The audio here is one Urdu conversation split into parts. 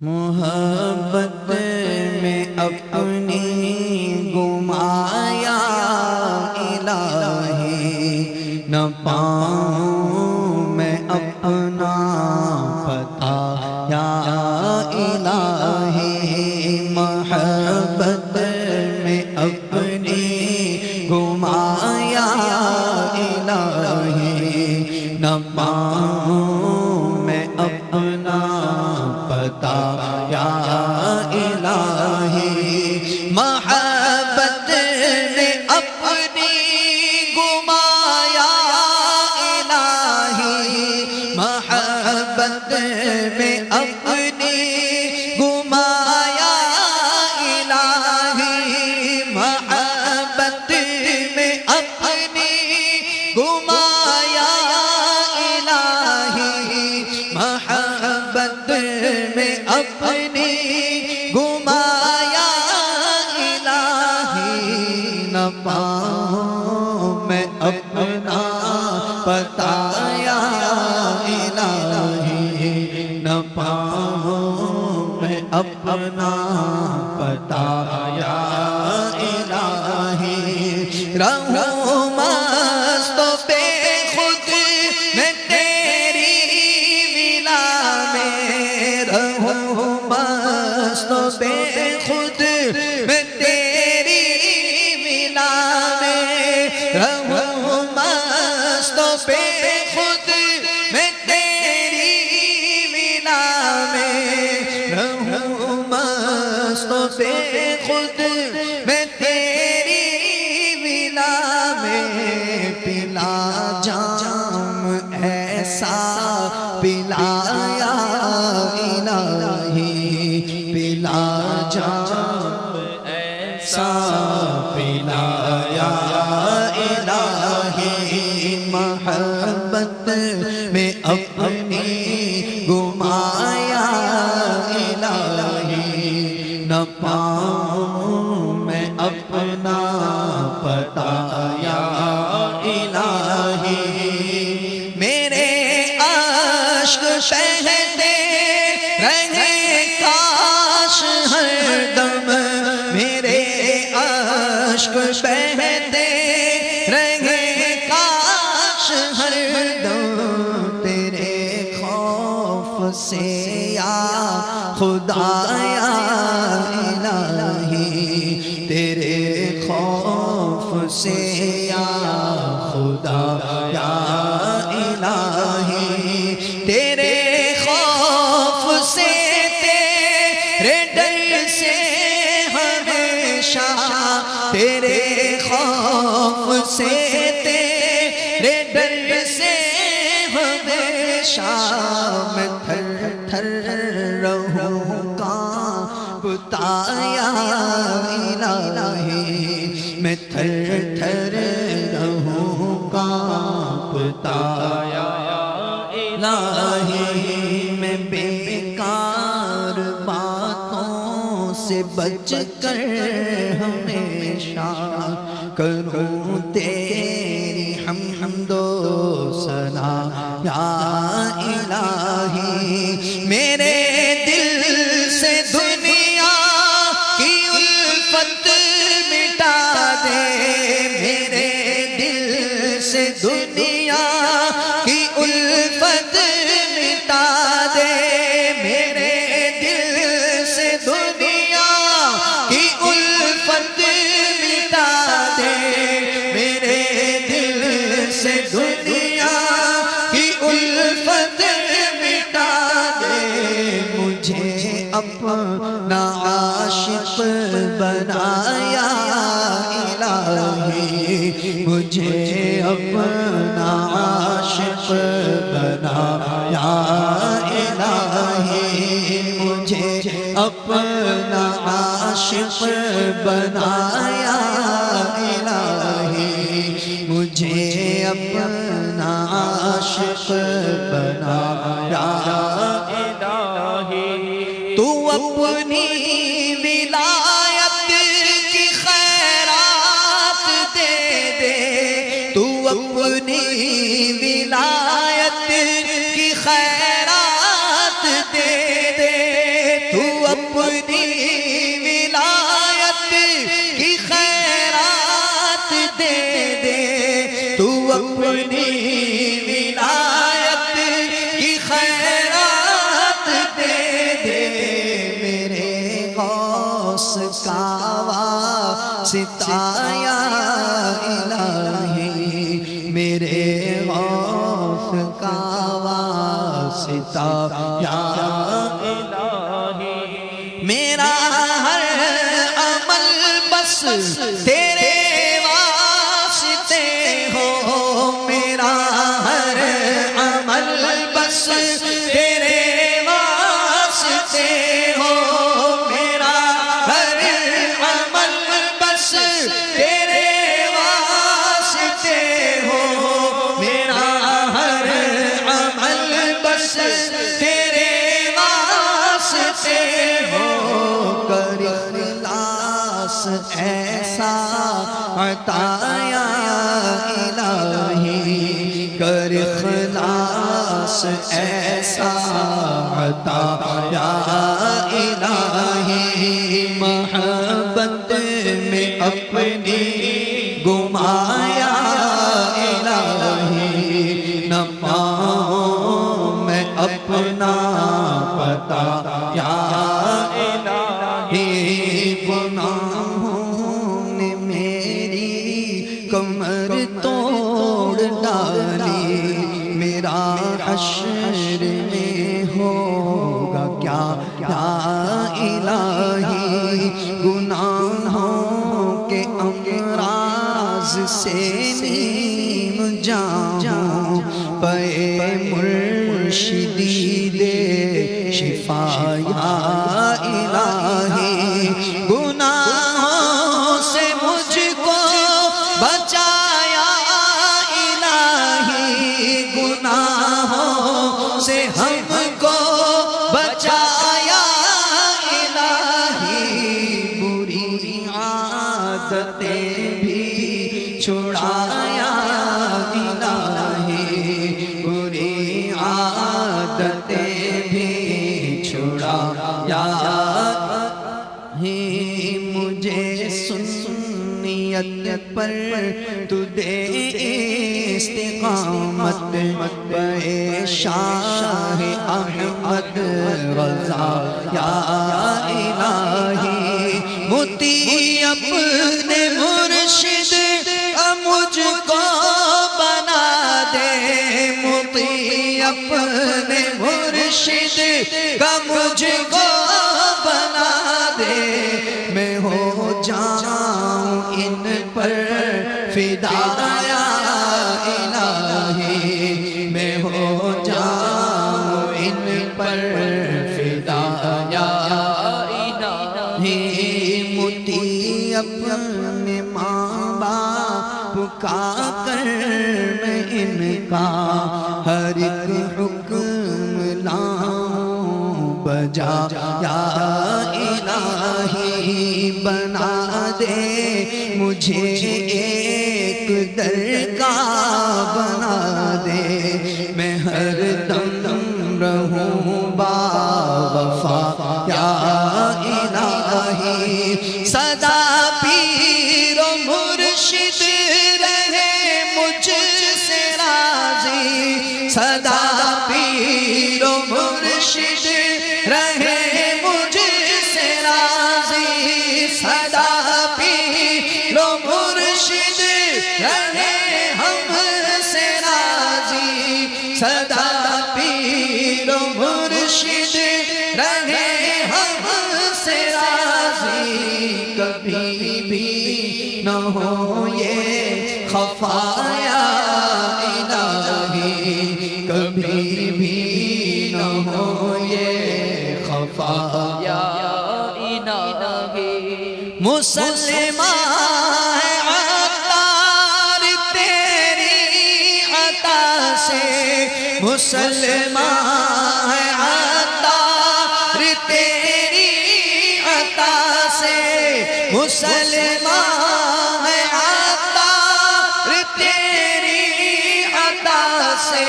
محبت میں اپنی گمایا الہی، نہ پاؤں میں اپنا پتہ یا الہی۔ محبت میں اپنی گمایا الہی، نہ پاؤں میں اپنا پتہ یا الہی۔ محبت نے اپنی گمایا الہی، محبت میں اپنی گمایا الہی، محبت میں اپنی گمایا الہی، محبت میں اپنی گمایا الہی، نہ پاؤں میں اپنا پتہ یا الہی، نہ پاؤں میں اپنا پتہ یا الہی۔ رہوں مست و بے خود میں تیری ولا میں، رہوں مست و بے خود میں تیری ولا میں، رہوں مست و بے خود میں تیری ولا میں، رہوں مست و بے خود میں تیری ولا میں۔ پلا جام ایسا پلایا الہی، پلا جام ایسا پلایا الہی۔ محبت میں اپنی گمایا الہی، نہ پاؤں میں اپنا پتہ یا الہی۔ میرے اشک بہتے رہے کاش ہر دم، میرے اشک بہتے رہے کاش ہر دم، تیرے خوف سے یا خدا یا الہی، تیرے خوف سے یا خدا یا الہی، تیرے خوف سے تیرے ڈر سے ہمیشہ، تیرے خوف سے تیرے ڈر سے ہمیشہ، میں تھر تھر رہوں کانپتا یا الہی، میں تھر تھر رہوں کانپتا یا الہی۔ میں بیکار باتوں سے بچ کر ہمیشہ کروں تیری حمد و ثنا یا الہی۔ میرے دل سے دنیا کی الفت مٹا دے، میرے دل سے دنیا کی الفت مٹا دے، میرے دل سے دنیا کی الفت مٹا دے، میرے دل سے دنیا کی الفت مٹا دے۔ مجھے اپنا عاشق بنایا الہی، مجھے اپنا عاشق بنایا الہی، مجھے اپنا عاشق بنایا الہی، مجھے اپنا عاشق بنایا الہی۔ تو اپنی ولایت کی خیرات دے دے، تو اپنی ولایت کی خیرات دے دے، ستایا الہی میرے غوث کا واسطہ یا الہی میرا ہر عمل بس تیرے واسطے ہو میرا ہر عمل بس تیرے واسطے ہو میرا ہر عمل بس تیرے واسطے ہو میرا ہر عمل بس تیرے واسطے ہو کر اخلاص ایسا عطا یا الہی کر اخلاص ایسا عطا یا الہی محبت میں اپنی گمایا الہی نہ پاؤں میں اپنا پتا یا الہی گناہوں نے میری کمر توڑ ڈالی میرا حشر میں ہوگا کیا یا الہی گناہوں کے امراض سے نیم جاؤں پے مرشدی دے شفا یا الہی گناہوں سے مجھ کو بچایا الہی گناہوں سے ہم کو بچایا الہی بری عادتیں بھی چھڑایا الہی بری عادتیں بھی چھڑایا مجھے سنیت پر تو دے استقامت بے شاہ احمد رضا یا الہی متی اپنے مرشد مجھ کو بنا دے متی اپنے مرشد کا مجھ کو بنا دے میں ہو جاؤں ان پر فدا یا الہی میں ہو جاؤں ان پر فدا یا الہی متی اپنے ماں باپ کا کر میں ان کا ہر ایک حکم لاؤں بجا یا الہی بنا دے مجھے ایک درگاہ بنا دے میں ہر دم رہوں باوفا یا الہی سدا پیر و مرشد رہے مجھ سے راضی سدا پیر و مرشد رہے مجھ سے راضی سدا پیر و مرشد رہے ہم سے راضی سدا پیر و مرشد رہے ہم سے راضی کبھی بھی نہ ہو یہ خفا یا الہی کبھی بھی نہ ہو یہ خفا یا الہی مسلمان ہے عطار تیری عطا سے مسلمان ہے عطار تیری عطا سے مسلمان ہے عطار تیری عطا سے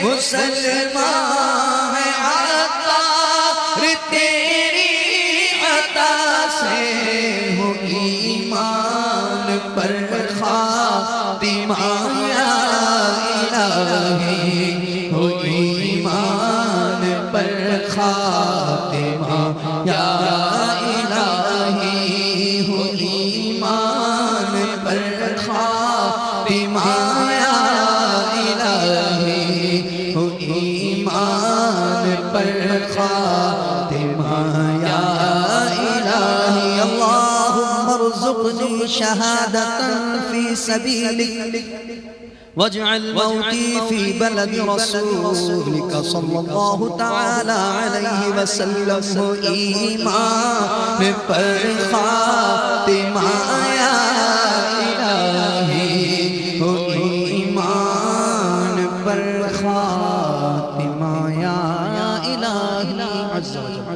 مسلمان ہے عطار تیری عطا سے ہو ایمان پر خاتمہ یا الہی ہو ایمان پر خاتمہ یا الہی ہو ایمان پر خاتمہ یا الہی اللہم ارزقنی شہادتا فی سبیلک واجعل موتی في بلد رسولك صلى الله تعالى عليه وسلم ایمان پر خاتمہ یا الہی ایمان پر خاتمہ یا الہی عز و جل